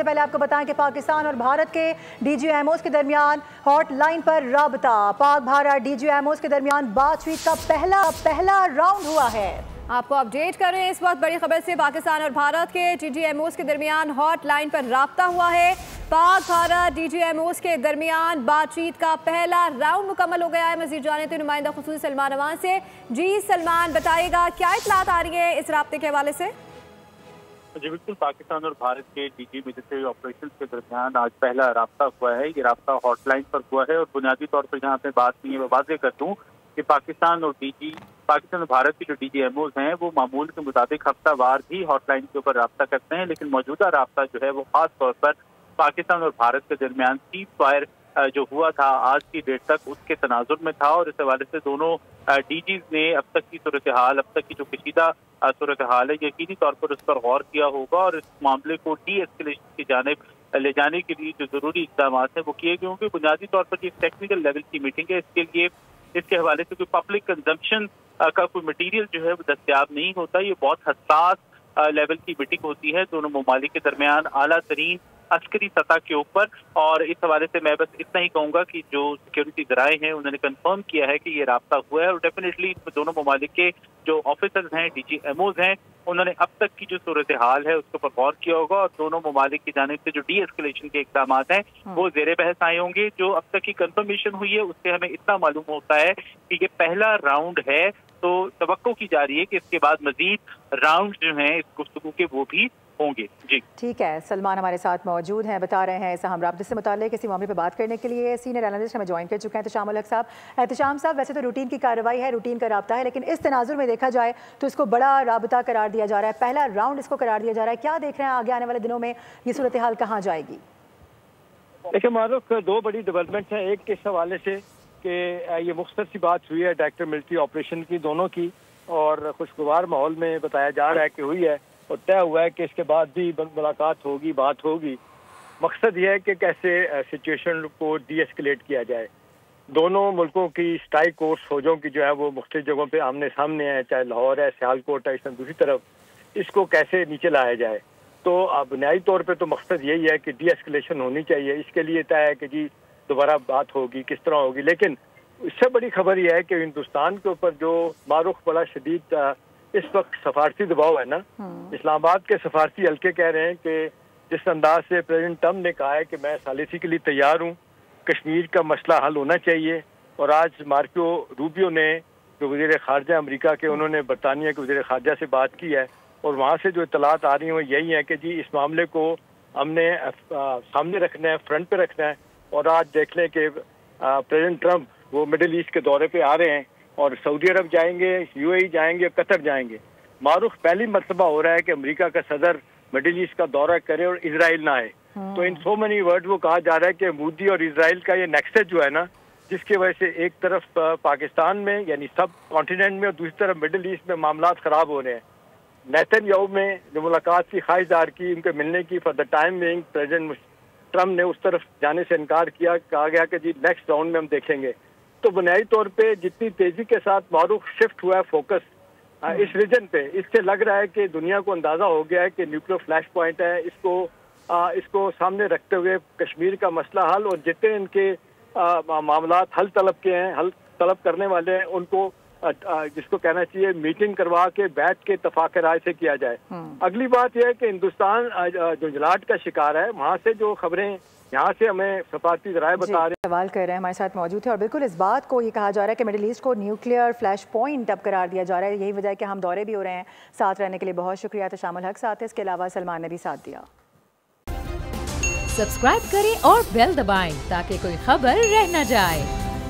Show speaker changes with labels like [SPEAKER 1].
[SPEAKER 1] पहले आपको बताएं कि पाकिस्तान और भारत के डीजीएमओस के दरमियान हॉटलाइन पर राबता। पाक भारत डीजीएमओस के दरमियान बातचीत का पहला राउंड हुआ है।
[SPEAKER 2] आपको अपडेट कर रहे हैं इस वक्त बड़ी खबर से। पाकिस्तान और भारत के डीजीएमओस के दरमियान हॉटलाइन पर राबता हुआ है। पाक भारत डीजीएमओस के दरमियान बातचीत का पहला राउंड मुकम्मल हो गया है। मजीद जाने थे नुमाइंदा खुसूसी सलमान अवान से। जी सलमान, बताइएगा क्या इत्तलात आ रही है इस राब्ते के हवाले से?
[SPEAKER 3] जी बिल्कुल, पाकिस्तान और भारत के डीजी मिलिट्री ऑपरेशन के दरमियान आज पहला राब्ता हुआ है। ये राब्ता हॉटलाइन पर हुआ है और बुनियादी तौर पर जहाँ पे बात की है मैं वाज़ेह कर दूँ कि पाकिस्तान और भारत की जो डीजीएमओज हैं वो मामूल के मुताबिक हफ्तावार भी हॉटलाइन के ऊपर राब्ता करते हैं, लेकिन मौजूदा राब्ता जो है वो खास तौर पर पाकिस्तान और भारत के दरमियान सीज फायर जो हुआ था आज की डेट तक उसके तनाजुर में था। और इस हवाले से दोनों डीजीज ने अब तक की सूरत हाल, अब तक की जो कशीदा सूरत हाल है, यकीनी तौर पर उस पर गौर किया होगा और इस मामले को डी एस्केलेशन की जानिब ले जाने के लिए जो जरूरी इक़दाम हैं वो किए गए होंगे। बुनियादी तौर पर ये टेक्निकल लेवल की मीटिंग है, इसके लिए इसके हवाले से कोई पब्लिक कंजम्पशन का कोई मटीरियल जो है वो दस्तियाब नहीं होता। ये बहुत हसास लेवल की मीटिंग होती है दोनों ममालिक के दरमियान आला तरीन अस्करी सतह के ऊपर। और इस हवाले से मैं बस इतना ही कहूँगा कि जो सिक्योरिटी जराए हैं उन्होंने कंफर्म किया है कि ये राब्ता हुआ है और डेफिनेटली इसमें दोनों ममालिक के जो ऑफिसर्स हैं, डीजीएमओज हैं, उन्होंने अब तक की जो सूरत हाल है उसके ऊपर गौर किया होगा और दोनों ममालिक की जानिब से जो डी एस्केलेशन के इक़दाम हैं वो ज़ेरे बहस आए होंगे। जो अब तक की कंफर्मेशन हुई है उससे हमें इतना मालूम होता है कि ये पहला राउंड है, तो तवक्को की जा रही है कि इसके बाद मजीद राउंड जो हैं इस गुफ्तगू के वो भी होंगे। जी
[SPEAKER 1] ठीक है, सलमान हमारे साथ मौजूद हैं, बता रहे हैं इस अहम राब्ते से मुताल्लिक़ किसी मामले पे बात करने के लिए सीनियर एनालिस्ट हमें ज्वाइन कर चुके हैं एहतिशाम उल हक साहब। एहतिशाम साहब, वैसे तो रूटीन की कार्रवाई है, रूटीन का राब्ता है, लेकिन इस तनाजुर में देखा जाए तो इसको बड़ा राब्ता करार दिया जा रहा है, पहला राउंड इसको करार दिया जा रहा है। क्या देख रहे हैं आगे आने वाले दिनों में ये सूरत हाल कहाँ जाएगी?
[SPEAKER 4] देखिए मारूफ, दो बड़ी डेवलपमेंट हैं। एक इस हवाले से कि ये मुख्तसर सी बात हुई है डायरेक्टर मिलिट्री ऑपरेशन की दोनों की, और खुशगवार माहौल में बताया जा रहा है कि हुई है और तय हुआ है कि इसके बाद भी मुलाकात होगी, बात होगी। मकसद यह है कि कैसे सिचुएशन को डी एस्केलेट किया जाए। दोनों मुल्कों की स्ट्राइक फोर्स फौजों की जो है वो मुख्तलिफ जगहों पे आमने सामने है, चाहे लाहौर है, सियालकोट है, इसमें दूसरी तरफ, इसको कैसे नीचे लाया जाए। तो बुनियादी तौर पर तो मकसद यही है कि डी एस्केलेशन होनी चाहिए। इसके लिए तय है कि जी दोबारा बात होगी, किस तरह होगी। लेकिन इससे बड़ी खबर यह है कि हिंदुस्तान के ऊपर जो मारूफ बड़ा शदीद इस वक्त सफारती दबाव है ना, इस्लामाबाद के सफारती हल्के कह रहे हैं कि जिस अंदाज से प्रेसिडेंट ट्रम्प ने कहा है कि मैं सालिसी के लिए तैयार हूँ, कश्मीर का मसला हल होना चाहिए। और आज मार्को रूबियो ने जो वज़ीर ख़ारजा अमेरिका के, उन्होंने बरतानिया के वज़ीर ख़ारजा से बात की है और वहाँ से जो इत्तलात आ रही हैं वो यही है कि जी इस मामले को हमने सामने रखना है, फ्रंट पे रखना है। और आज देख लें कि प्रेसिडेंट ट्रम्प वो मिडिल ईस्ट के दौरे पे आ रहे हैं और सऊदी अरब जाएंगे, यूएई जाएंगे, कतर जाएंगे। मारूफ पहली मरतबा हो रहा है कि अमेरिका का सदर मिडिल ईस्ट का दौरा करे और इजराइल ना आए। तो इन सो मेनी वर्ड वो कहा जा रहा है कि मोदी और इजराइल का ये नेक्सस जो है ना, जिसकी वजह से एक तरफ पाकिस्तान में यानी सब कॉन्टिनेंट में और दूसरी तरफ मिडिल ईस्ट में मामलात खराब हो रहे हैं। नेतन्याहू में जो मुलाकात की ख्वाहिश ज़ाहिर की, उनके मिलने की, for the time being president Trump ने उस तरफ जाने से इनकार किया, कहा गया कि जी नेक्स्ट राउंड में हम देखेंगे। तो बुनियादी तौर पे जितनी तेजी के साथ मारूफ शिफ्ट हुआ है फोकस इस रीजन पे, इससे लग रहा है कि दुनिया को अंदाजा हो गया है कि न्यूक्लियर फ्लैश पॉइंट है। इसको सामने रखते हुए कश्मीर का मसला हल और जितने इनके मामलात हल तलब के हैं, हल तलब करने वाले हैं, उनको जिसको कहना चाहिए मीटिंग करवा के बैठ के इत्तफाक राय से किया जाए। अगली बात यह है कि हिंदुस्तान जो जलाट का शिकार है, वहाँ से जो खबरें यहाँ से हमें सफारती ज़राए बता रहे हैं,
[SPEAKER 1] सवाल कर रहे हैं, हमारे साथ मौजूद थे। और बिल्कुल इस बात को ये कहा जा रहा है कि मिडिल ईस्ट को न्यूक्लियर फ्लैश पॉइंट अब करार दिया जा रहा है। यही वजह है कि हम दौरे भी हो रहे हैं। साथ रहने के लिए बहुत शुक्रिया। एहतिशाम उल हक साथ है, इसके अलावा सलमान ने भी साथ दिया।
[SPEAKER 5] सब्सक्राइब करें और बेल दबाएं ताकि कोई खबर रह न जाए।